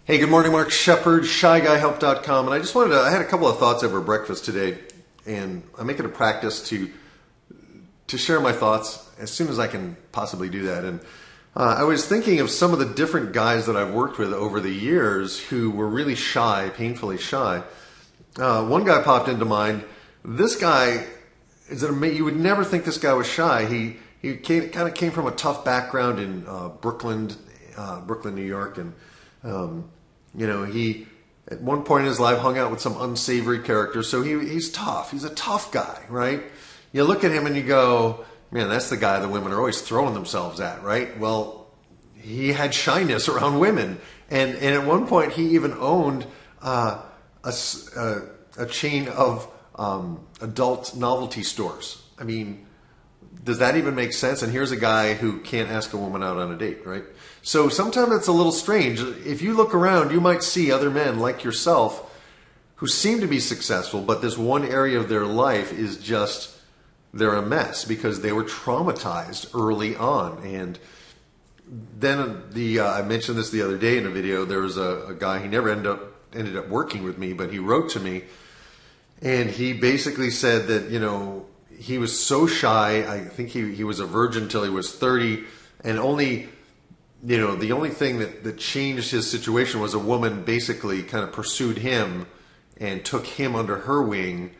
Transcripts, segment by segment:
Hey, good morning, Mark Shepard, ShyGuyHelp.com. And I had a couple of thoughts over breakfast today, and I make it a practice to share my thoughts as soon as I can possibly do that. And I was thinking of some of the different guys that I've worked with over the years who were really shy, painfully shy. One guy popped into mind. This guy you would never think this guy was shy. He kind of came from a tough background in Brooklyn, New York, and he at one point in his life hung out with some unsavory characters. So he's tough. He's a tough guy, right? You look at him and you go, man, that's the guy the women are always throwing themselves at, right? Well, he had shyness around women, and at one point he even owned a chain of adult novelty stores. I mean, does that even make sense? And here's a guy who can't ask a woman out on a date, right? So sometimes it's a little strange. If you look around, you might see other men like yourself who seem to be successful, but this one area of their life is just, they're a mess because they were traumatized early on. And then I mentioned this the other day in a video. There was a guy, he never ended up working with me, but he wrote to me, and he basically said that, he was so shy. I think he was a virgin till he was 30, and the only thing that changed his situation was a woman basically kind of pursued him and took him under her wing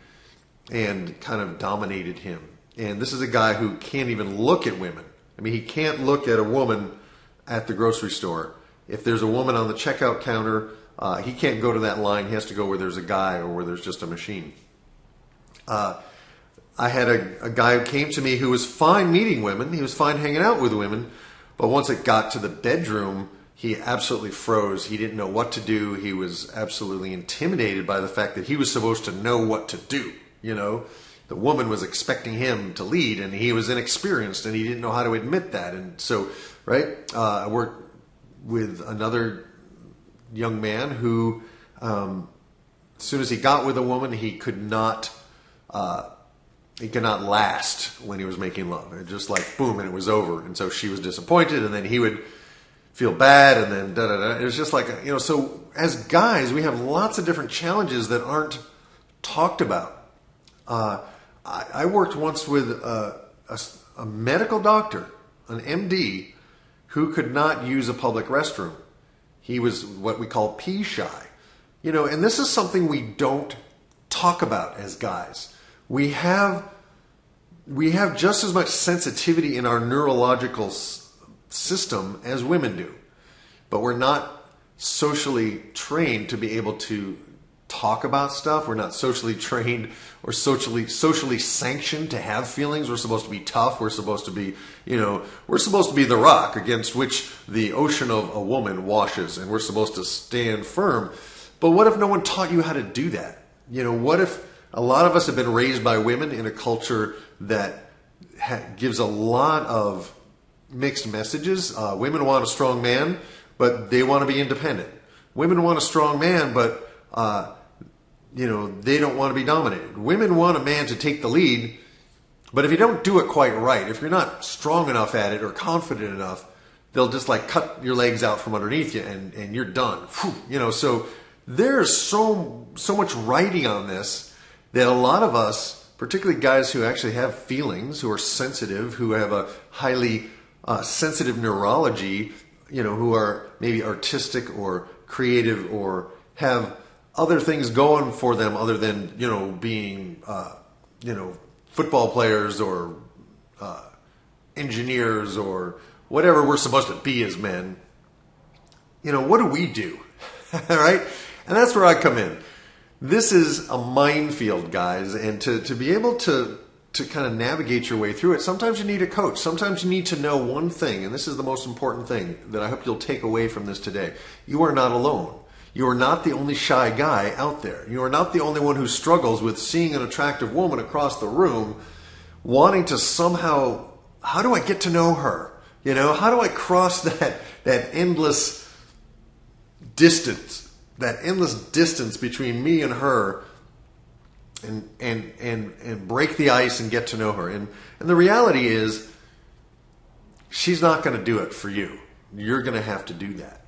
and kind of dominated him. And this is a guy who can't even look at women. I mean, he can't look at a woman at the grocery store. If there's a woman on the checkout counter, he can't go to that line. He has to go where there's a guy or where there's just a machine. I had a guy who came to me who was fine meeting women. He was fine hanging out with women. But once it got to the bedroom, he absolutely froze. He didn't know what to do. He was absolutely intimidated by the fact that he was supposed to know what to do. The woman was expecting him to lead, and he was inexperienced, and he didn't know how to admit that. And so, right, I worked with another young man who, as soon as he got with a woman, he could not last when he was making love. It just like boom, and it was over. And so she was disappointed, and then he would feel bad, and then da-da-da. It was just like, so as guys, we have lots of different challenges that aren't talked about. I worked once with a medical doctor, an MD, who could not use a public restroom. He was what we call pee shy. And this is something we don't talk about as guys. We have just as much sensitivity in our neurological system as women do, but we're not socially trained to be able to talk about stuff. We're not socially trained or socially sanctioned to have feelings. We're supposed to be tough. We're supposed to be, we're supposed to be the rock against which the ocean of a woman washes, and we're supposed to stand firm. But what if no one taught you how to do that? What if a lot of us have been raised by women in a culture that gives a lot of mixed messages. Women want a strong man, but they want to be independent. Women want a strong man, but they don't want to be dominated. Women want a man to take the lead, but if you don't do it quite right, if you're not strong enough at it or confident enough, they'll just like cut your legs out from underneath you, and you're done. So there's so much writing on this that a lot of us, particularly guys who actually have feelings, who are sensitive, who have a highly sensitive neurology, who are maybe artistic or creative or have other things going for them other than, being, football players or engineers or whatever we're supposed to be as men. What do we do? All right? And that's where I come in. This is a minefield, guys, and to be able to kind of navigate your way through it, sometimes you need a coach. Sometimes you need to know one thing, and this is the most important thing that I hope you'll take away from this today. You are not alone. You are not the only shy guy out there. You are not the only one who struggles with seeing an attractive woman across the room, wanting to somehow, how do I get to know her? How do I cross that endless distance? That endless distance between me and her, and break the ice and get to know her. And the reality is, she's not going to do it for you. You're going to have to do that.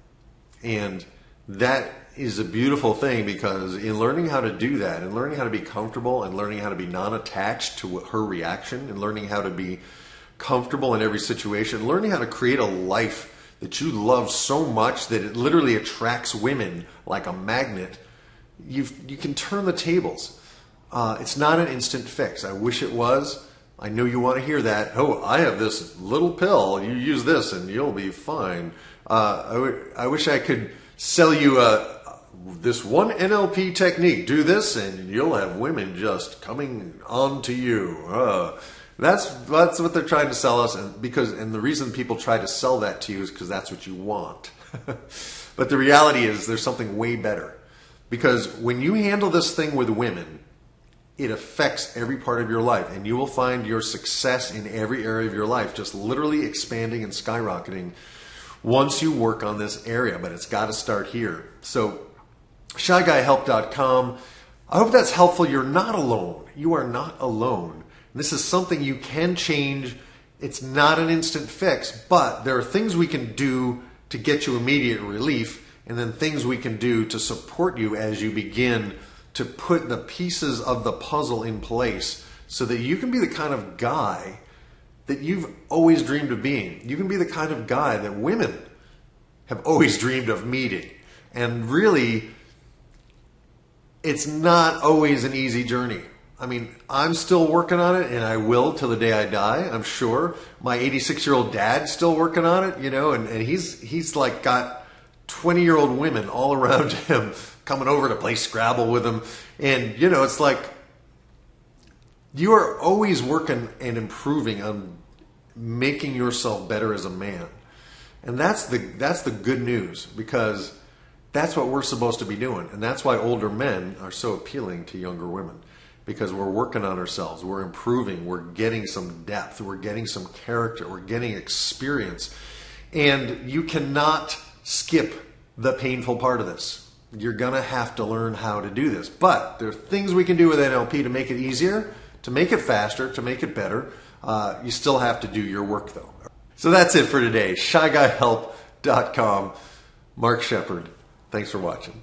And that is a beautiful thing, because in learning how to do that and learning how to be comfortable and learning how to be non-attached to her reaction and learning how to be comfortable in every situation, learning how to create a life that you love so much that it literally attracts women like a magnet, you can turn the tables. It's not an instant fix. I wish it was. I know you want to hear that. Oh, I have this little pill. You use this and you'll be fine. I wish I could sell you this one NLP technique. Do this and you'll have women just coming on to you. That's what they're trying to sell us, and the reason people try to sell that to you is because that's what you want. But the reality is there's something way better, because when you handle this thing with women, it affects every part of your life, and you will find your success in every area of your life just literally expanding and skyrocketing once you work on this area. But it's got to start here. So ShyGuyHelp.com. I hope that's helpful. You're not alone. You are not alone. This is something you can change. It's not an instant fix, but there are things we can do to get you immediate relief, and then things we can do to support you as you begin to put the pieces of the puzzle in place so that you can be the kind of guy that you've always dreamed of being. You can be the kind of guy that women have always dreamed of meeting. And really, it's not always an easy journey. I mean, I'm still working on it, and I will till the day I die, I'm sure. My 86-year-old dad's still working on it, and he's like got 20-year-old women all around him coming over to play Scrabble with him. And, it's like you are always working and improving on making yourself better as a man. And that's the good news, because that's what we're supposed to be doing. And that's why older men are so appealing to younger women. Because we're working on ourselves, we're improving, we're getting some depth, we're getting some character, we're getting experience. And you cannot skip the painful part of this. You're going to have to learn how to do this. But there are things we can do with NLP to make it easier, to make it faster, to make it better. You still have to do your work, though. So that's it for today. ShyGuyHelp.com. Mark Shepard. Thanks for watching.